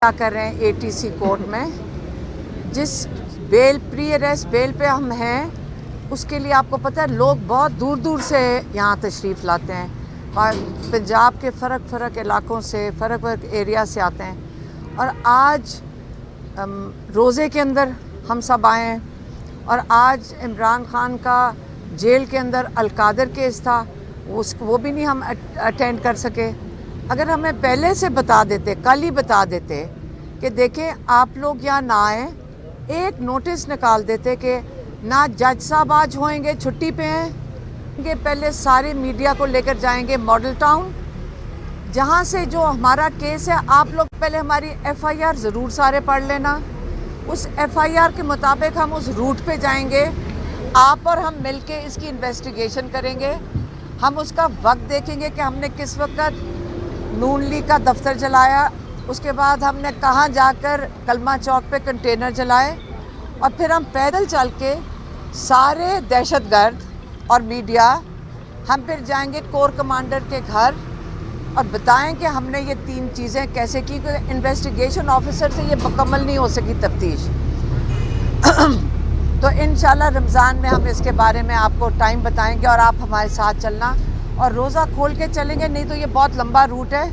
क्या कर रहे हैं एटीसी कोर्ट में, जिस बेल प्री अरेस्ट बेल पे हम हैं, उसके लिए आपको पता है लोग बहुत दूर दूर से यहाँ तशरीफ़ लाते हैं और पंजाब के फ़र्क इलाकों से फ़र्क एरिया से आते हैं। और आज रोज़े के अंदर हम सब आए हैं और आज इमरान खान का जेल के अंदर अलकादर केस था, वो भी नहीं हम अटेंड कर सके। अगर हमें पहले से बता देते, कल ही बता देते कि देखें आप लोग यहाँ ना आए, एक नोटिस निकाल देते कि ना जज साहब आज होंगे, छुट्टी पे हैं, कि पहले सारे मीडिया को लेकर जाएंगे मॉडल टाउन, जहाँ से जो हमारा केस है आप लोग पहले हमारी एफआईआर ज़रूर सारे पढ़ लेना। उस एफआईआर के मुताबिक हम उस रूट पे जाएंगे, आप और हम मिलके इसकी इन्वेस्टिगेशन करेंगे। हम उसका वक्त देखेंगे कि हमने किस वक्त नून लीग का दफ्तर जलाया, उसके बाद हमने कहाँ जाकर कलमा चौक पे कंटेनर जलाए, और फिर हम पैदल चल के सारे दहशतगर्द और मीडिया, हम फिर जाएंगे कोर कमांडर के घर और बताएं कि हमने ये 3 चीज़ें कैसे की, क्योंकि इन्वेस्टिगेशन ऑफिसर से ये मुकम्मल नहीं हो सकी तफ्तीश। तो इंशाल्लाह रमज़ान में हम इसके बारे में आपको टाइम बताएंगे और आप हमारे साथ चलना, और रोज़ा खोल के चलेंगे, नहीं तो ये बहुत लंबा रूट है,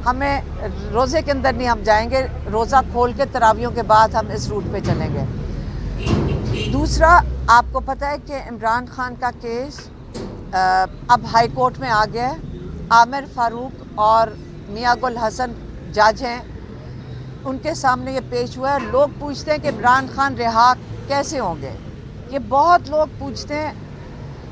हमें रोज़े के अंदर नहीं हम जाएंगे, रोज़ा खोल के तरावियों के बाद हम इस रूट पे चलेंगे। दूसरा, आपको पता है कि इमरान खान का केस अब हाई कोर्ट में आ गया है। आमिर फारूक और मियां गुल हसन जज हैं, उनके सामने ये पेश हुआ है। लोग पूछते हैं कि इमरान खान रिहा कैसे होंगे, ये बहुत लोग पूछते हैं।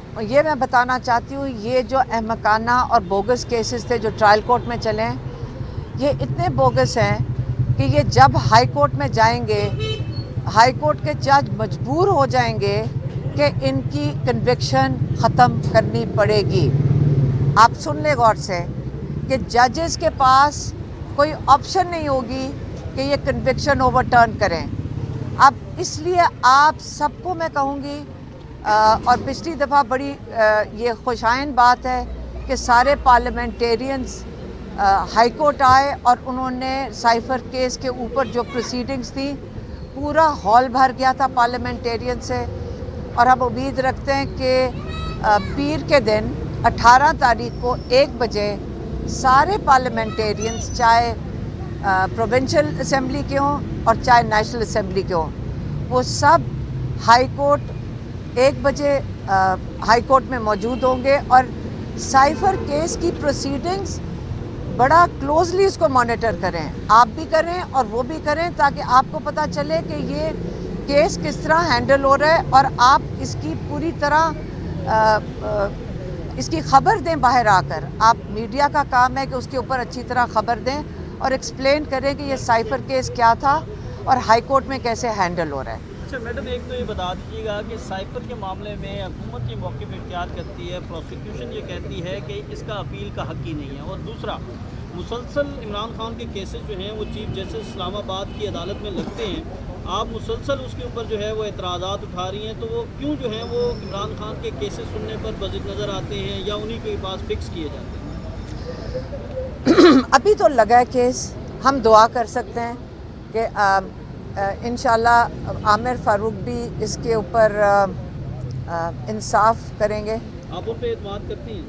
और ये मैं बताना चाहती हूँ, ये जो अहमकाना और बोगस केसेस थे जो ट्रायल कोर्ट में चले हैं, ये इतने बोगस हैं कि ये जब हाई कोर्ट में जाएंगे, हाई कोर्ट के जज मजबूर हो जाएंगे कि इनकी कन्विक्शन ख़त्म करनी पड़ेगी। आप सुन ले गौर से कि जजेस के पास कोई ऑप्शन नहीं होगी कि ये कन्विक्शन ओवरटर्न करें। अब इसलिए आप सबको मैं कहूँगी, और पिछली दफ़ा बड़ी ये खुशाइन बात है कि सारे पार्लियामेंटेरियंस हाई कोर्ट आए और उन्होंने साइफर केस के ऊपर जो प्रोसीडिंग्स थी, पूरा हॉल भर गया था पार्लियामेंटेरियन से। और हम उम्मीद रखते हैं कि पीर के दिन 18 तारीख को 1 बजे सारे पार्लियामेंटेरियंस, चाहे प्रोविंशियल असेंबली के हों और चाहे नेशनल असेंबली के हों, वो सब हाई कोर्ट 1 बजे हाई कोर्ट में मौजूद होंगे और साइफर केस की प्रोसीडिंग्स बड़ा क्लोजली इसको मॉनिटर करें। आप भी करें और वो भी करें, ताकि आपको पता चले कि ये केस किस तरह हैंडल हो रहा है, और आप इसकी पूरी तरह इसकी खबर दें बाहर आकर। आप मीडिया का काम है कि उसके ऊपर अच्छी तरह खबर दें और एक्सप्लेन करें कि ये साइफर केस क्या था और हाई कोर्ट में कैसे हैंडल हो रहा है। अच्छा मैडम, एक तो ये बता दीजिएगा कि साइफर के मामले में हुकूमत ये मौक़िफ़ इख्तियार करती है, प्रोसिक्यूशन ये कहती है कि इसका अपील का हक़ ही नहीं है, और दूसरा मुसलसल इमरान खान के केसेस जो हैं वो चीफ जस्टिस इस्लामाबाद की अदालत में लगते हैं, आप मुसलसल उसके ऊपर जो है वो एतराज़ात उठा रही हैं, तो वो क्यों जो है वो इमरान खान के केसेस सुनने पर बज़िद नज़र आते हैं या उन्हीं के पास फिक्स किए जाते हैं? अभी तो लगा है केस, हम दुआ कर सकते हैं कि इंशाल्लाह आमिर फारूक भी इसके ऊपर इंसाफ करेंगे। आप उन पर एतमाद करती हैं?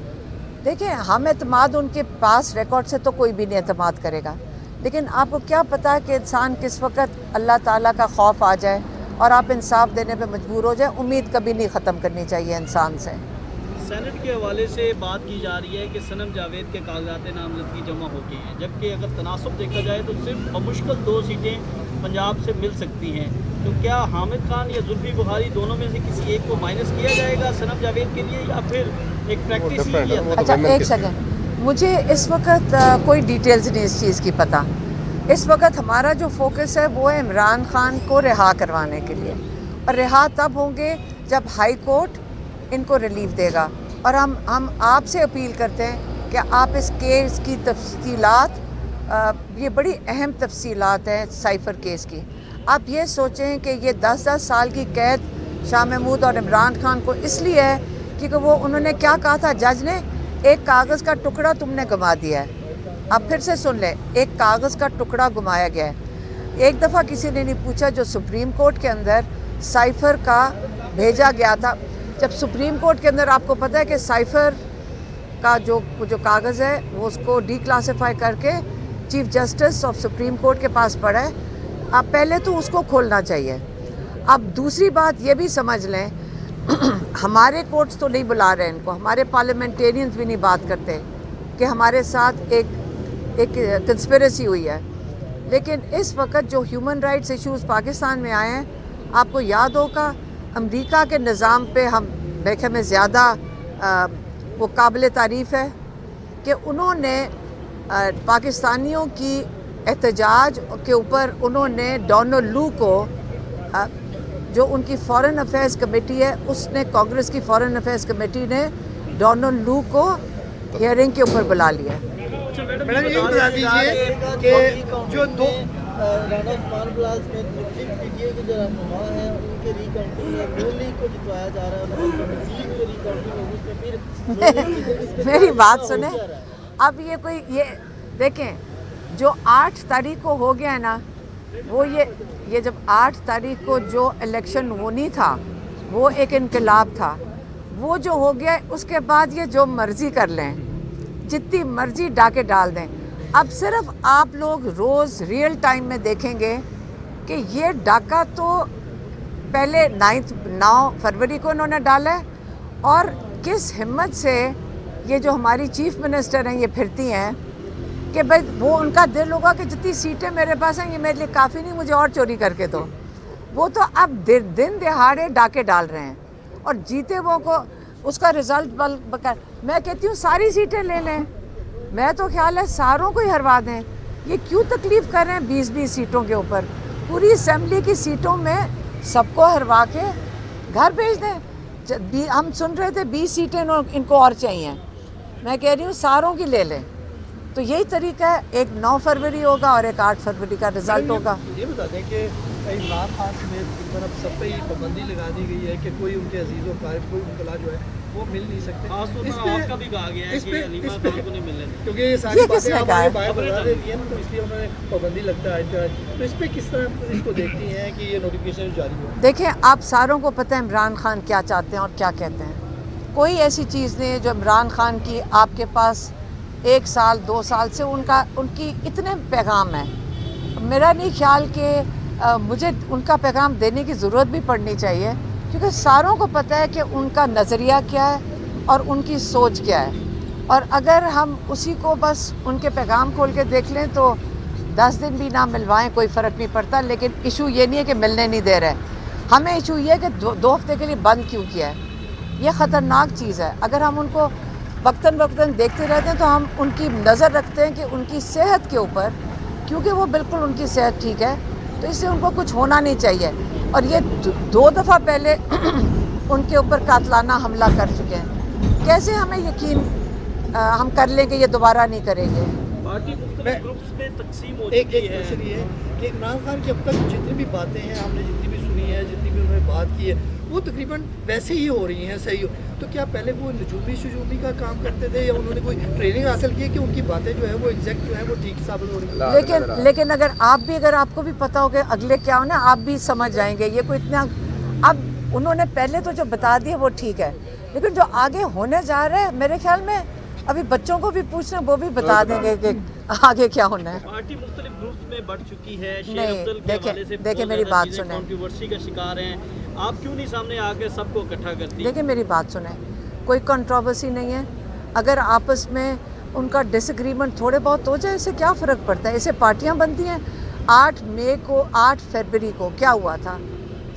देखिए, हम एतमाद उनके पास रिकॉर्ड से तो कोई भी नहीं एतमाद करेगा, लेकिन आपको क्या पता है कि इंसान किस वक्त अल्लाह ताला का खौफ आ जाए और आप इंसाफ देने पे मजबूर हो जाए। उम्मीद कभी नहीं ख़त्म करनी चाहिए इंसान से। सेनेट के हवाले से बात की जा रही है कि सनम जावेद के कागजात नामजदगी जमा हो गए हैं, जबकि अगर तनासब देखा जाए तो सिर्फ बमुश्किल 2 सीटें पंजाब से मिल सकती हैं। तो क्या हामिद खान या जुल्फी बुखारी दोनों में से किसी एक को माइनस किया जाएगा सनम जावेद के लिए, या फिर एक प्रैक्टिस ही किया? अच्छा एक सेकंड, मुझे इस वक्त कोई डिटेल्स नहीं इस चीज़ की पता। इस वक्त हमारा जो फोकस है वो है इमरान खान को रिहा करवाने के लिए, और रिहा तब होंगे जब हाई कोर्ट इनको रिलीफ देगा। और हम आपसे अपील करते हैं कि आप इस केस की तफसीलात, ये बड़ी अहम तफसीलात हैं साइफर केस की, आप ये सोचें कि ये 10-10 साल की कैद शाह महमूद और इमरान खान को इसलिए है क्योंकि वो उन्होंने क्या कहा था जज ने, एक कागज़ का टुकड़ा तुमने गंवा दिया है। आप फिर से सुन लें, एक कागज़ का टुकड़ा घुमाया गया है। एक दफ़ा किसी ने नहीं पूछा, जो सुप्रीम कोर्ट के अंदर साइफ़र का भेजा गया था, जब सुप्रीम कोर्ट के अंदर आपको पता है कि साइफ़र का जो कागज़ है वो उसको डिक्लासिफाई करके chief justice of supreme court के पास पड़ा है। अब पहले तो उसको खोलना चाहिए। अब दूसरी बात ये भी समझ लें, हमारे कोर्ट्स तो नहीं बुला रहे इनको, हमारे पार्लियामेंटेरियंस भी नहीं बात करते कि हमारे साथ एक कंस्पिरेसी हुई है। लेकिन इस वक्त जो ह्यूमन राइट्स इश्यूज़ पाकिस्तान में आए हैं, आपको याद होगा अमेरिका के निज़ाम पे हम देखे में ज़्यादा वो काबिल तारीफ़ है कि उन्होंने पाकिस्तानियों की एहतजाज के ऊपर उन्होंने डोनाल्ड लू को, जो उनकी फॉरेन अफेयर्स कमेटी है, उसने कांग्रेस की फॉरेन अफेयर्स कमेटी ने डोनाल्ड लू को हियरिंग के ऊपर बुला लिया। मैडम ये बता दीजिए कि जो दो राना उस्मान बिलाल समेत मुस्लिम पीटीआई के जो रहनुमा हैं उनके रिकाउंटिंग में नून लीग को जितवाया जा रहा है, मतलब मजीद जो रिकाउंटिंग होगी उसमें फिर मेरी बात सुने, अब ये देखें, जो 8 तारीख को हो गया है ना, वो ये जब 8 तारीख को जो इलेक्शन होनी था वो एक इनकलाब था, वो जो हो गया उसके बाद ये जो मर्ज़ी कर लें, जितनी मर्ज़ी डाके डाल दें। अब सिर्फ आप लोग रोज़ रियल टाइम में देखेंगे कि ये डाका तो पहले 9 फरवरी को इन्होंने डाला है, और किस हिम्मत से ये जो हमारी चीफ मिनिस्टर हैं ये फिरती हैं कि भाई वो उनका दिल होगा कि जितनी सीटें मेरे पास हैं ये मेरे लिए काफ़ी नहीं, मुझे और चोरी करके दो। वो तो अब दिन दिहाड़े डाके डाल रहे हैं, और जीते वो को उसका रिज़ल्ट मैं कहती हूँ सारी सीटें ले लें, मैं तो ख्याल है सारों को ही हरवा दें। ये क्यों तकलीफ़ कर रहे हैं 20-20 सीटों के ऊपर? पूरी असेंबली की सीटों में सबको हरवा के घर भेज दें। हम सुन रहे थे 20 सीटें इनको और चाहिए, मैं कह रही हूँ सारों की ले लें। तो यही तरीका है, एक 9 फरवरी होगा और एक 8 फरवरी का रिज़ल्ट होगा। ये बता दें कि इमरान खान समेत तरफ सब पे ही पाबंदी लगा दी गई है कि कोई उनके अजीज़ों कारब कोई उनकला जो है वो मिल नहीं सकते। आपका भी कहा गया है कि अलीमा खान को नहीं मिलने, क्योंकि ये सारी बातें आप आगे बाहर बता देती हैं, तो इसलिए उन्होंने पाबंदी लगता है। तो इस पर किस तरह इसको देखती हैं कि ये नोटिफिकेशन जारी हो? देखें, आप सारों को पता है इमरान खान क्या चाहते हैं और क्या कहते हैं। कोई ऐसी चीज़ नहीं है जो इमरान खान की आपके पास 1 साल 2 साल से उनकी इतने पैगाम हैं। मेरा नहीं ख्याल कि मुझे उनका पैगाम देने की ज़रूरत भी पड़नी चाहिए, क्योंकि सारों को पता है कि उनका नज़रिया क्या है और उनकी सोच क्या है। और अगर हम उसी को बस उनके पैगाम खोल के देख लें तो 10 दिन भी ना मिलवाएं कोई फ़र्क नहीं पड़ता। लेकिन इशू ये नहीं है कि मिलने नहीं दे रहे, हमें इशू ये है कि 2 हफ्ते के लिए बंद क्यों किया है। ये ख़तरनाक चीज़ है। अगर हम उनको वक्तन वक्तन देखते रहते हैं तो हम उनकी नज़र रखते हैं कि उनकी सेहत के ऊपर, क्योंकि वो बिल्कुल उनकी सेहत ठीक है तो इससे उनको कुछ होना नहीं चाहिए। और ये 2 दफ़ा पहले उनके ऊपर कातलाना हमला कर चुके हैं, कैसे हमें यकीन हम कर लेंगे ये दोबारा नहीं करेंगे। पार्टी ग्रुप्स में तकसीम हो एक क्वेश्चन ये है कि इमरान खान की अब तक जितनी भी बातें हैं, हमने जितनी भी सुनी है, जितनी भी उन्होंने बात की है, वो तकरीबन वैसे ही हो रही हैं, सही हो। तो क्या पहले वो नजूमी का काम करते थे या उन्होंने कोई ट्रेनिंग हासिल की है कि उनकी बातें जो है वो एग्जैक्ट जो है वो ठीक साबित हो रही है? लेकिन अगर आपको भी पता हो कि अगले क्या हो ना, आप भी समझ जाएंगे। ये कोई इतना, अब उन्होंने पहले तो जो बता दिया वो ठीक है, लेकिन जो आगे होने जा रहा है मेरे ख्याल में अभी बच्चों को भी पूछना, वो भी बता देंगे कि आगे क्या होना है। पार्टी मुख्तलिफ ग्रुप्स में बढ़ चुकी है। नहीं, देखें मेरी बात सुने, कंट्रोवर्सी का शिकार हैं, आप क्यों नहीं सामने आकर सबको इकट्ठा करती? देखिए मेरी बात सुने, कोई कंट्रोवर्सी नहीं है। अगर आपस में उनका डिसएग्रीमेंट थोड़े बहुत हो जाए, इससे क्या फ़र्क पड़ता है? इससे पार्टियां बनती हैं। 8 मई को 8 फरवरी को क्या हुआ था,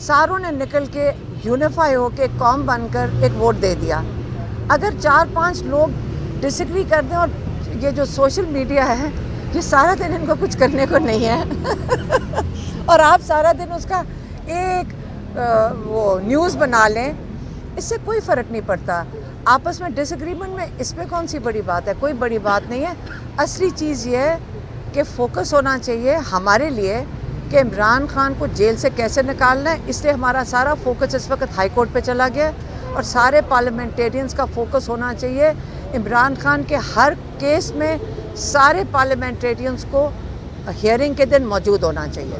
सारों ने निकल के यूनिफाई होकर कौम बनकर एक वोट दे दिया। अगर 4-5 लोग डिसएग्री कर दें, और ये जो सोशल मीडिया है ये सारा दिन इनको कुछ करने को नहीं है और आप सारा दिन उसका एक वो न्यूज़ बना लें, इससे कोई फ़र्क नहीं पड़ता। आपस में डिसएग्रीमेंट में इसमें कौन सी बड़ी बात है? कोई बड़ी बात नहीं है। असली चीज़ ये है कि फ़ोकस होना चाहिए हमारे लिए कि इमरान खान को जेल से कैसे निकालना है। इसलिए हमारा सारा फोकस इस वक्त हाई कोर्ट पे चला गया, और सारे पार्लियामेंटेरियंस का फोकस होना चाहिए इमरान खान के हर केस में سارے پارلیمنٹریٹینس کو ہیئرنگ کے دن موجود ہونا چاہیے.